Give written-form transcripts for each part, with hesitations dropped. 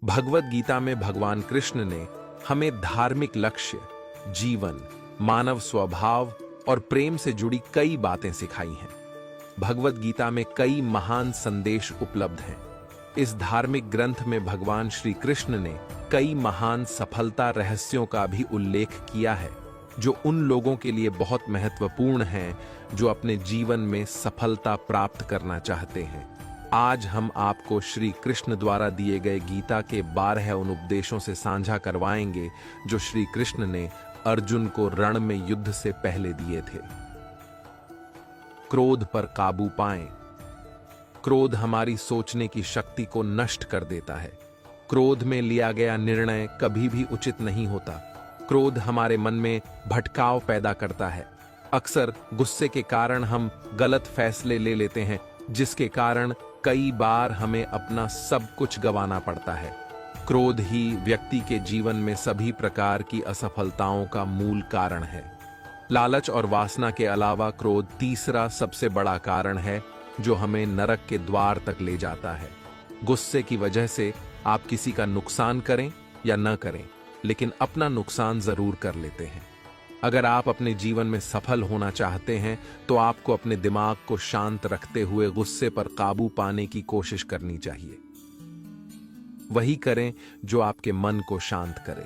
भगवत गीता में भगवान कृष्ण ने हमें धार्मिक लक्ष्य, जीवन, मानव स्वभाव और प्रेम से जुड़ी कई बातें सिखाई हैं। भगवत गीता में कई महान संदेश उपलब्ध हैं। इस धार्मिक ग्रंथ में भगवान श्री कृष्ण ने कई महान सफलता रहस्यों का भी उल्लेख किया है, जो उन लोगों के लिए बहुत महत्वपूर्ण हैं जो अपने जीवन में सफलता प्राप्त करना चाहते हैं। आज हम आपको श्री कृष्ण द्वारा दिए गए गीता के 12 उन उपदेशों से साझा करवाएंगे जो श्री कृष्ण ने अर्जुन को रण में युद्ध से पहले दिए थे। क्रोध पर काबू पाएं। क्रोध हमारी सोचने की शक्ति को नष्ट कर देता है। क्रोध में लिया गया निर्णय कभी भी उचित नहीं होता। क्रोध हमारे मन में भटकाव पैदा करता है। अक्सर गुस्से के कारण हम गलत फैसले ले लेते हैं, जिसके कारण कई बार हमें अपना सब कुछ गंवाना पड़ता है। क्रोध ही व्यक्ति के जीवन में सभी प्रकार की असफलताओं का मूल कारण है। लालच और वासना के अलावा क्रोध तीसरा सबसे बड़ा कारण है जो हमें नरक के द्वार तक ले जाता है। गुस्से की वजह से आप किसी का नुकसान करें या न करें, लेकिन अपना नुकसान जरूर कर लेते हैं। अगर आप अपने जीवन में सफल होना चाहते हैं तो आपको अपने दिमाग को शांत रखते हुए गुस्से पर काबू पाने की कोशिश करनी चाहिए। वही करें जो आपके मन को शांत करे।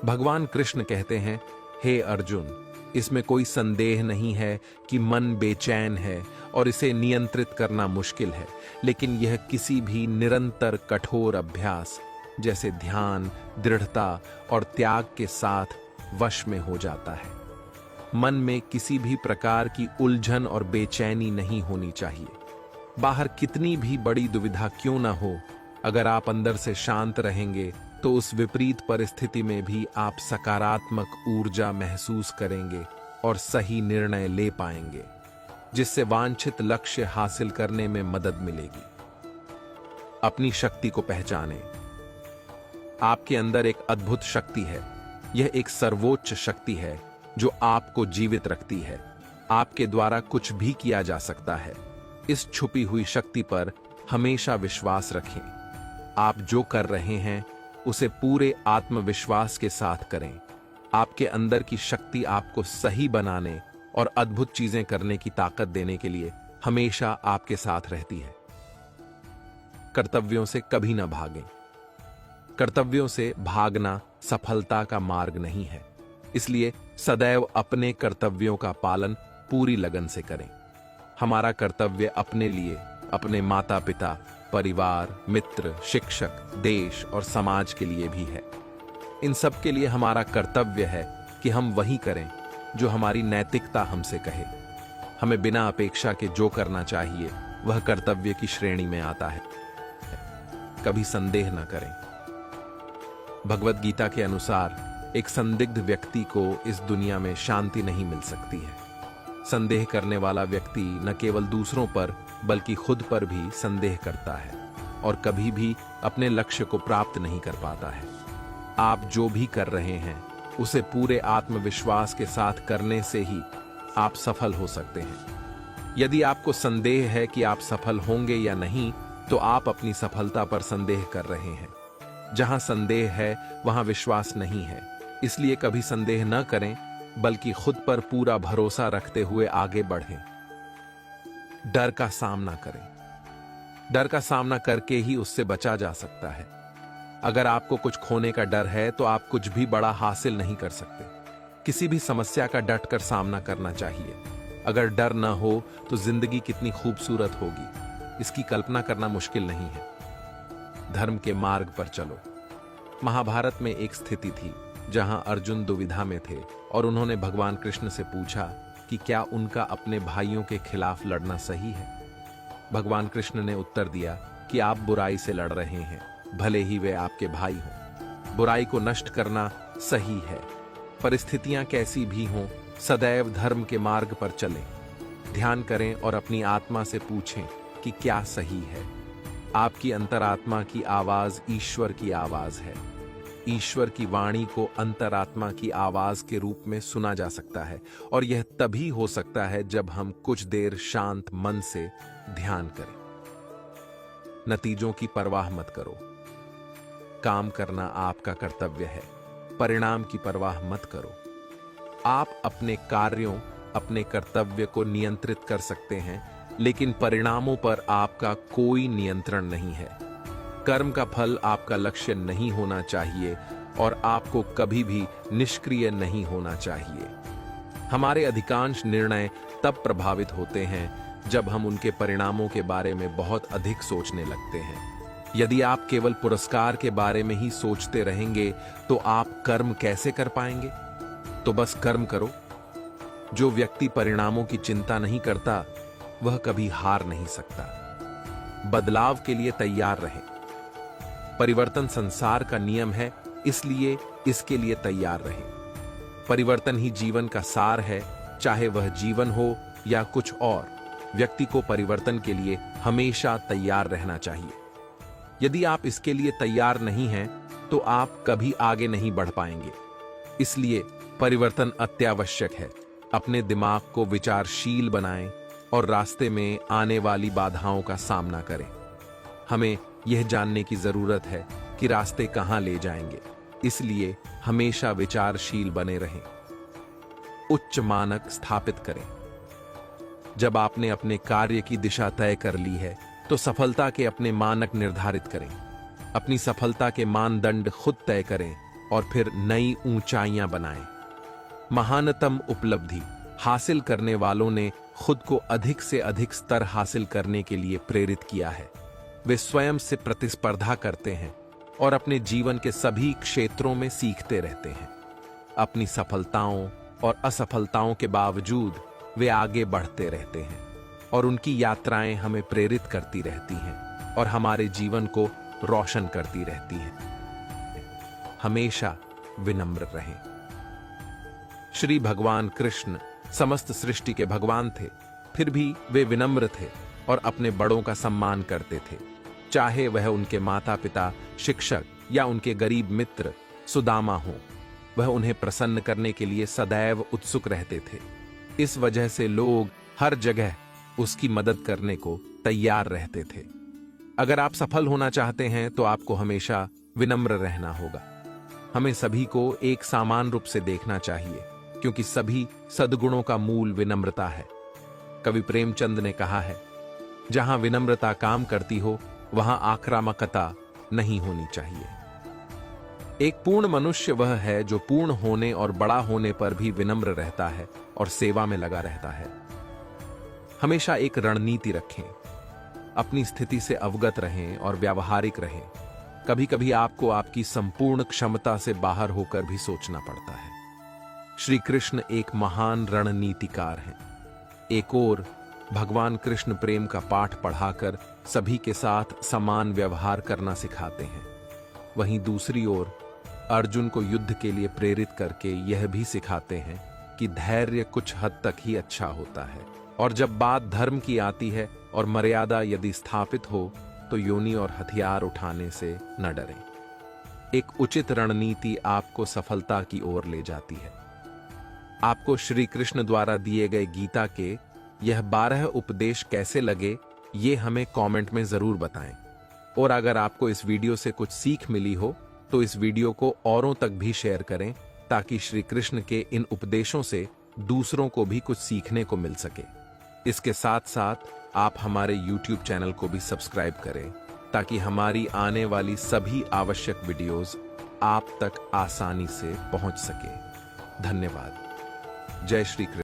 भगवान कृष्ण कहते हैं, हे अर्जुन, इसमें कोई संदेह नहीं है कि मन बेचैन है और इसे नियंत्रित करना मुश्किल है, लेकिन यह किसी भी निरंतर कठोर अभ्यास जैसे ध्यान, दृढ़ता और त्याग के साथ वश में हो जाता है। मन में किसी भी प्रकार की उलझन और बेचैनी नहीं होनी चाहिए। बाहर कितनी भी बड़ी दुविधा क्यों न हो, अगर आप अंदर से शांत रहेंगे तो उस विपरीत परिस्थिति में भी आप सकारात्मक ऊर्जा महसूस करेंगे और सही निर्णय ले पाएंगे, जिससे वांछित लक्ष्य हासिल करने में मदद मिलेगी। अपनी शक्ति को पहचानें। आपके अंदर एक अद्भुत शक्ति है। यह एक सर्वोच्च शक्ति है जो आपको जीवित रखती है। आपके द्वारा कुछ भी किया जा सकता है। इस छुपी हुई शक्ति पर हमेशा विश्वास रखें। आप जो कर रहे हैं उसे पूरे आत्मविश्वास के साथ करें। आपके अंदर की शक्ति आपको सही बनाने और अद्भुत चीजें करने की ताकत देने के लिए हमेशा आपके साथ रहती है। कर्तव्यों से कभी न भागें। कर्तव्यों से भागना सफलता का मार्ग नहीं है, इसलिए सदैव अपने कर्तव्यों का पालन पूरी लगन से करें। हमारा कर्तव्य अपने लिए, अपने माता पिता, परिवार, मित्र, शिक्षक, देश और समाज के लिए भी है। इन सब के लिए हमारा कर्तव्य है कि हम वही करें जो हमारी नैतिकता हमसे कहे। हमें बिना अपेक्षा के जो करना चाहिए वह कर्तव्य की श्रेणी में आता है। कभी संदेह न करें। भगवत गीता के अनुसार एक संदिग्ध व्यक्ति को इस दुनिया में शांति नहीं मिल सकती है। संदेह करने वाला व्यक्ति न केवल दूसरों पर बल्कि खुद पर भी संदेह करता है और कभी भी अपने लक्ष्य को प्राप्त नहीं कर पाता है। आप जो भी कर रहे हैं उसे पूरे आत्मविश्वास के साथ करने से ही आप सफल हो सकते हैं। यदि आपको संदेह है कि आप सफल होंगे या नहीं, तो आप अपनी सफलता पर संदेह कर रहे हैं। जहां संदेह है वहां विश्वास नहीं है, इसलिए कभी संदेह न करें, बल्कि खुद पर पूरा भरोसा रखते हुए आगे बढ़ें। डर का सामना करें। डर का सामना करके ही उससे बचा जा सकता है। अगर आपको कुछ खोने का डर है तो आप कुछ भी बड़ा हासिल नहीं कर सकते। किसी भी समस्या का डटकर सामना करना चाहिए। अगर डर न हो तो जिंदगी कितनी खूबसूरत होगी, इसकी कल्पना करना मुश्किल नहीं है। धर्म के मार्ग पर चलो। महाभारत में एक स्थिति थी जहां अर्जुन दुविधा में थे और उन्होंने भगवान कृष्ण से पूछा कि क्या उनका अपने भाइयों के खिलाफ लड़ना सही है। भगवान कृष्ण ने उत्तर दिया कि आप बुराई से लड़ रहे हैं, भले ही वे आपके भाई हों। बुराई को नष्ट करना सही है। परिस्थितियां कैसी भी हों, सदैव धर्म के मार्ग पर चलें। ध्यान करें और अपनी आत्मा से पूछें कि क्या सही है। आपकी अंतरात्मा की आवाज ईश्वर की आवाज है। ईश्वर की वाणी को अंतरात्मा की आवाज के रूप में सुना जा सकता है, और यह तभी हो सकता है जब हम कुछ देर शांत मन से ध्यान करें। नतीजों की परवाह मत करो। काम करना आपका कर्तव्य है। परिणाम की परवाह मत करो। आप अपने कार्यों, अपने कर्तव्य को नियंत्रित कर सकते हैं, लेकिन परिणामों पर आपका कोई नियंत्रण नहीं है। कर्म का फल आपका लक्ष्य नहीं होना चाहिए और आपको कभी भी निष्क्रिय नहीं होना चाहिए। हमारे अधिकांश निर्णय तब प्रभावित होते हैं जब हम उनके परिणामों के बारे में बहुत अधिक सोचने लगते हैं। यदि आप केवल पुरस्कार के बारे में ही सोचते रहेंगे तो आप कर्म कैसे कर पाएंगे? तो बस कर्म करो। जो व्यक्ति परिणामों की चिंता नहीं करता, वह कभी हार नहीं सकता। बदलाव के लिए तैयार रहें। परिवर्तन संसार का नियम है, इसलिए इसके लिए तैयार रहें। परिवर्तन ही जीवन का सार है, चाहे वह जीवन हो या कुछ और। व्यक्ति को परिवर्तन के लिए हमेशा तैयार रहना चाहिए। यदि आप इसके लिए तैयार नहीं हैं, तो आप कभी आगे नहीं बढ़ पाएंगे। इसलिए परिवर्तन अत्यावश्यक है। अपने दिमाग को विचारशील बनाएं और रास्ते में आने वाली बाधाओं का सामना करें। हमें यह जानने की जरूरत है कि रास्ते कहां ले जाएंगे, इसलिए हमेशा विचारशील बने रहें। उच्च मानक स्थापित करें। जब आपने अपने कार्य की दिशा तय कर ली है, तो सफलता के अपने मानक निर्धारित करें। अपनी सफलता के मानदंड खुद तय करें और फिर नई ऊंचाइयां बनाएं। महानतम उपलब्धि हासिल करने वालों ने खुद को अधिक से अधिक स्तर हासिल करने के लिए प्रेरित किया है। वे स्वयं से प्रतिस्पर्धा करते हैं और अपने जीवन के सभी क्षेत्रों में सीखते रहते हैं। अपनी सफलताओं और असफलताओं के बावजूद वे आगे बढ़ते रहते हैं और उनकी यात्राएं हमें प्रेरित करती रहती हैं और हमारे जीवन को रोशन करती रहती हैं। हमेशा विनम्र रहें। श्री भगवान कृष्ण समस्त सृष्टि के भगवान थे, फिर भी वे विनम्र थे और अपने बड़ों का सम्मान करते थे। चाहे वह उनके माता पिता, शिक्षक या उनके गरीब मित्र सुदामा हो, वह उन्हें प्रसन्न करने के लिए सदैव उत्सुक रहते थे। इस वजह से लोग हर जगह उसकी मदद करने को तैयार रहते थे। अगर आप सफल होना चाहते हैं तो आपको हमेशा विनम्र रहना होगा। हमें सभी को एक समान रूप से देखना चाहिए, क्योंकि सभी सद्गुणों का मूल विनम्रता है। कवि प्रेमचंद ने कहा है, जहां विनम्रता काम करती हो, वहां आक्रामकता नहीं होनी चाहिए। एक पूर्ण मनुष्य वह है जो पूर्ण होने और बड़ा होने पर भी विनम्र रहता है और सेवा में लगा रहता है। हमेशा एक रणनीति रखें, अपनी स्थिति से अवगत रहें और व्यावहारिक रहें। कभी कभी आपको आपकी संपूर्ण क्षमता से बाहर होकर भी सोचना पड़ता है। श्री कृष्ण एक महान रणनीतिकार हैं। एक ओर भगवान कृष्ण प्रेम का पाठ पढ़ाकर सभी के साथ समान व्यवहार करना सिखाते हैं, वहीं दूसरी ओर अर्जुन को युद्ध के लिए प्रेरित करके यह भी सिखाते हैं कि धैर्य कुछ हद तक ही अच्छा होता है और जब बात धर्म की आती है और मर्यादा यदि स्थापित हो तो योनि और हथियार उठाने से न डरें। एक उचित रणनीति आपको सफलता की ओर ले जाती है। आपको श्री कृष्ण द्वारा दिए गए गीता के यह 12 उपदेश कैसे लगे, ये हमें कमेंट में जरूर बताएं। और अगर आपको इस वीडियो से कुछ सीख मिली हो तो इस वीडियो को औरों तक भी शेयर करें, ताकि श्री कृष्ण के इन उपदेशों से दूसरों को भी कुछ सीखने को मिल सके। इसके साथ साथ आप हमारे YouTube चैनल को भी सब्सक्राइब करें, ताकि हमारी आने वाली सभी आवश्यक वीडियोस आप तक आसानी से पहुंच सके। धन्यवाद। जय श्री कृष्ण।